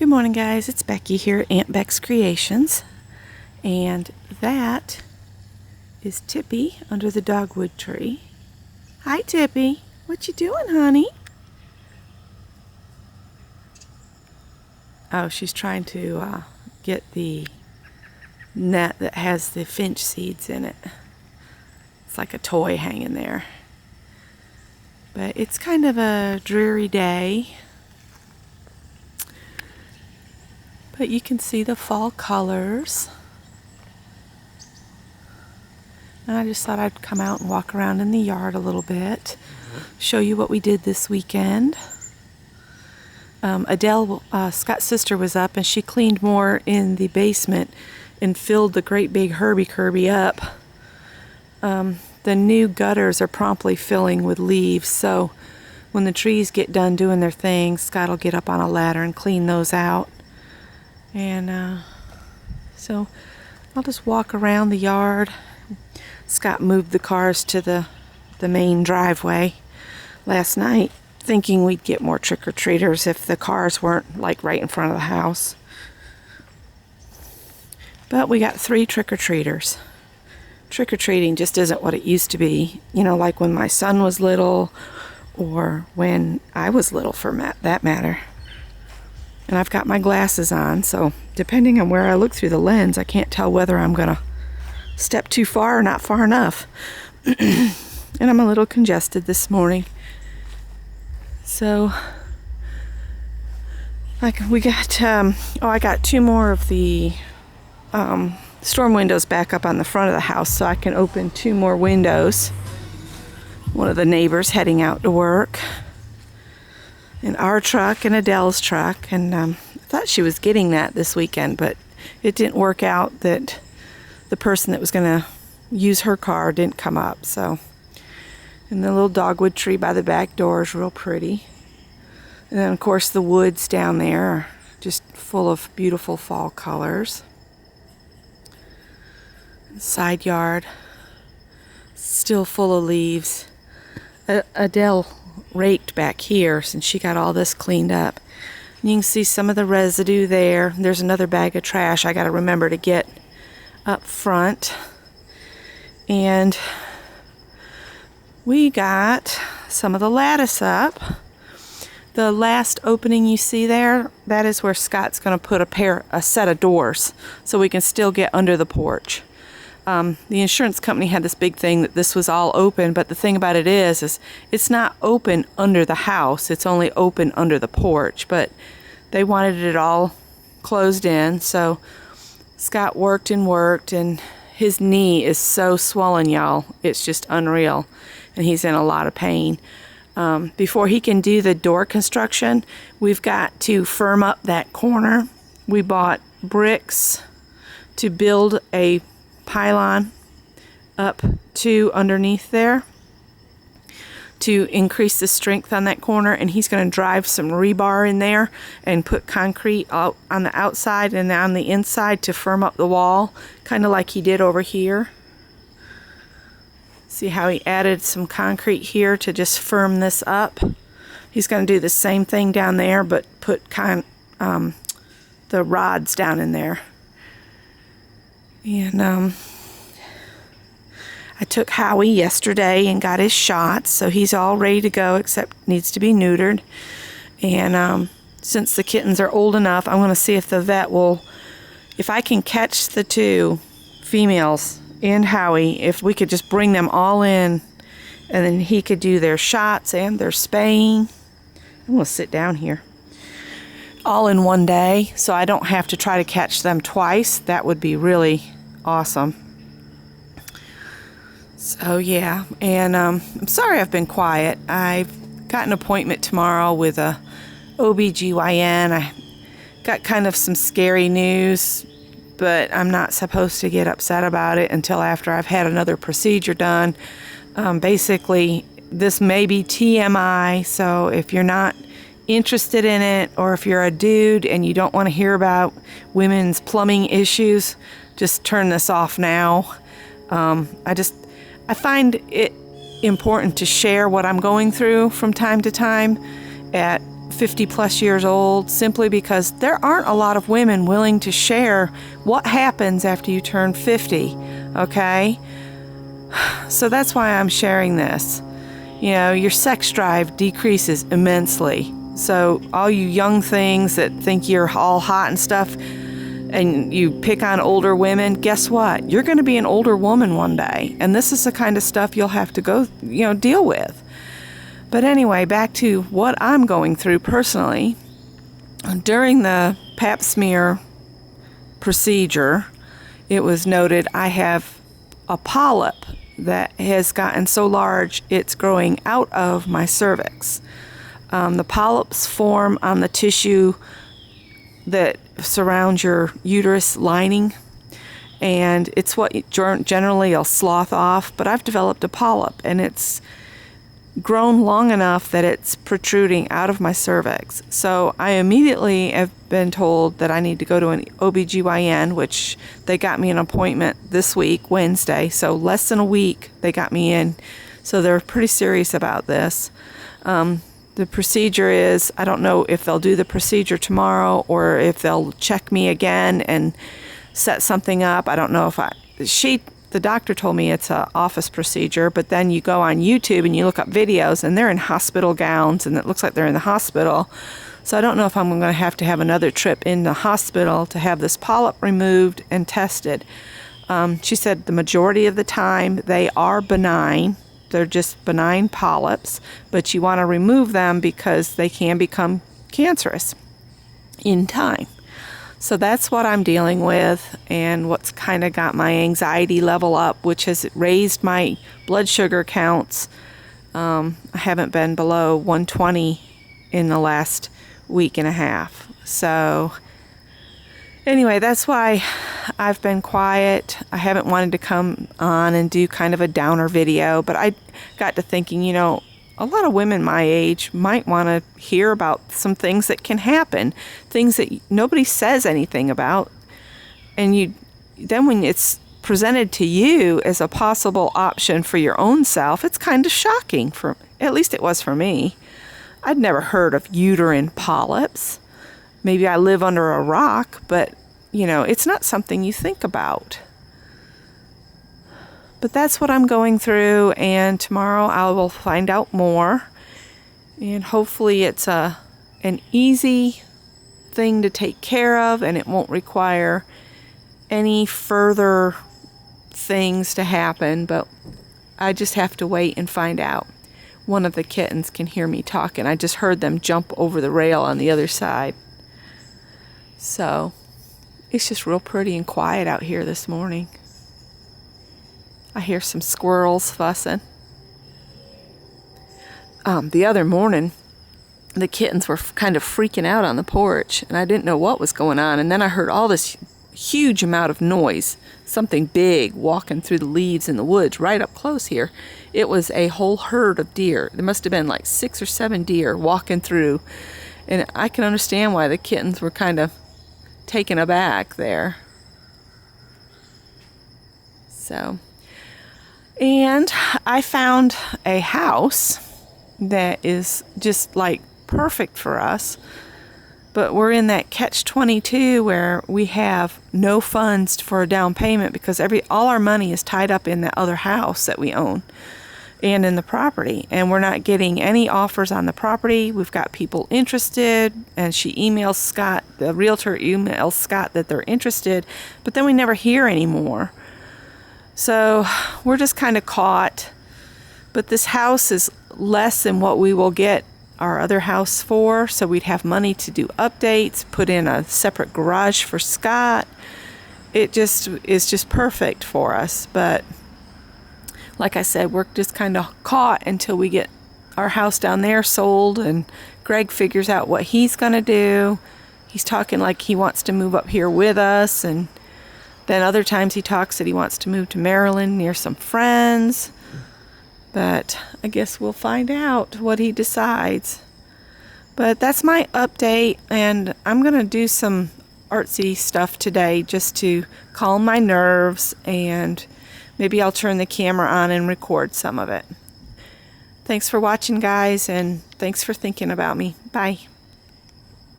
Good morning, guys. It's Becky here at Aunt Beck's Creations, and that is Tippy under the dogwood tree. Hi, Tippy. What you doing, honey? Oh, she's trying to get the net that has the finch seeds in it. It's like a toy hanging there. But it's kind of a dreary day. But you can see the fall colors. And I just thought I'd come out and walk around in the yard a little bit, show you what we did this weekend. Adele, Scott's sister, was up and she cleaned more in the basement and filled the great big Herbie Kirby up. The new gutters are promptly filling with leaves, so when the trees get done doing their thing, Scott will get up on a ladder and clean those out. And so I'll just walk around the yard. Scott moved the cars to the main driveway last night, thinking we'd get more trick-or-treaters if the cars weren't like right in front of the house. But we got 3 trick-or-treaters. Trick-or-treating just isn't what it used to be, you know, like when my son was little or when I was little, for that matter. And I've got my glasses on, so depending on where I look through the lens, I can't tell whether I'm going to step too far or not far enough. And I'm a little congested this morning. So, like, we got, I got 2 more of the storm windows back up on the front of the house, so I can open 2 more windows. One of the neighbors heading out to work. And our truck and Adele's truck, and I thought she was getting that this weekend, but it didn't work out that the person that was going to use her car didn't come up. So, and the little dogwood tree by the back door is real pretty. And then, of course, the woods down there are just full of beautiful fall colors. Side yard, still full of leaves. Adele raked back here since she got all this cleaned up. And you can see some of the residue there. There's another bag of trash I got to remember to get up front. And we got some of the lattice up. The last opening you see there, that is where Scott's going to put a set of doors so we can still get under the porch. The insurance company had this big thing that this was all open, but the thing about it is it's not open under the house. It's only open under the porch, but they wanted it all closed in. So Scott worked, and his knee is so swollen, y'all. It's just unreal, and he's in a lot of pain. Before he can do the door construction, we've got to firm up that corner. We bought bricks to build a pylon up to underneath there to increase the strength on that corner, and he's going to drive some rebar in there and put concrete out on the outside and on the inside to firm up the wall, kind of like he did over here. See how he added some concrete here to just firm this up? He's going to do the same thing down there, but put the rods down in there. And I took Howie yesterday and got his shots, so he's all ready to go, except needs to be neutered. And since the kittens are old enough, I'm going to see if the vet will, if I can catch the 2 females and Howie, if we could just bring them all in, and then he could do their shots and their spaying. I'm going to sit down here. All in one day, so I don't have to try to catch them twice. That would be really awesome. So yeah, and I'm sorry I've been quiet. I've got an appointment tomorrow with a OBGYN. I got kind of some scary news, but I'm not supposed to get upset about it until after I've had another procedure done. Basically, this may be TMI, so if you're not interested in it, or if you're a dude and you don't want to hear about women's plumbing issues, just turn this off now. I find it important to share what I'm going through from time to time at 50 plus years old, simply because there aren't a lot of women willing to share what happens after you turn 50, okay? So that's why I'm sharing this. You know, your sex drive decreases immensely. So all you young things that think you're all hot and stuff, and you pick on older women, guess what? You're going to be an older woman one day, and this is the kind of stuff you'll have to go, deal with. But anyway, back to what I'm going through personally. During the pap smear procedure, it was noted I have a polyp that has gotten so large it's growing out of my cervix. The polyps form on the tissue that surrounds your uterus lining, and it's what generally will slough off, but I've developed a polyp, and it's grown long enough that it's protruding out of my cervix. So I immediately have been told that I need to go to an OBGYN, which they got me an appointment this week, Wednesday, so less than a week they got me in. So they're pretty serious about this. The procedure is, I don't know if they'll do the procedure tomorrow or if they'll check me again and set something up. I don't know if the doctor told me it's an office procedure, but then you go on YouTube and you look up videos and they're in hospital gowns and it looks like they're in the hospital. So I don't know if I'm going to have another trip in the hospital to have this polyp removed and tested. She said the majority of the time they are benign. They're just benign polyps, but you want to remove them because they can become cancerous in time. So that's what I'm dealing with, and what's kind of got my anxiety level up, which has raised my blood sugar counts. I haven't been below 120 in the last week and a half. So anyway, that's why I've been quiet. I haven't wanted to come on and do kind of a downer video, but I got to thinking, a lot of women my age might want to hear about some things that can happen, things that nobody says anything about. And then when it's presented to you as a possible option for your own self, it's kind of shocking, at least it was for me. I'd never heard of uterine polyps. Maybe I live under a rock, but, it's not something you think about. But that's what I'm going through, and tomorrow I will find out more. And hopefully it's an easy thing to take care of, and it won't require any further things to happen, but I just have to wait and find out. One of the kittens can hear me talking. I just heard them jump over the rail on the other side. So it's just real pretty and quiet out here this morning. I hear some squirrels fussing. The other morning, the kittens were kind of freaking out on the porch, and I didn't know what was going on. And then I heard all this huge amount of noise, something big walking through the leaves in the woods right up close here. It was a whole herd of deer. There must have been like 6 or 7 deer walking through, and I can understand why the kittens were kind of taken aback there. And I found a house that is just like perfect for us, but we're in that catch-22 where we have no funds for a down payment because all our money is tied up in that other house that we own and in the property, and we're not getting any offers on the property. We've got people interested, and the realtor emails Scott that they're interested, but then we never hear anymore. So we're just kind of caught. But this house is less than what we will get our other house for, so we'd have money to do updates, put in a separate garage for Scott. It just is just perfect for us. But like I said, we're just kind of caught until we get our house down there sold, and Greg figures out what he's going to do. He's talking like he wants to move up here with us, and then other times he talks that he wants to move to Maryland near some friends. But I guess we'll find out what he decides. But that's my update, and I'm going to do some artsy stuff today just to calm my nerves, and maybe I'll turn the camera on and record some of it. Thanks for watching, guys, and thanks for thinking about me. Bye.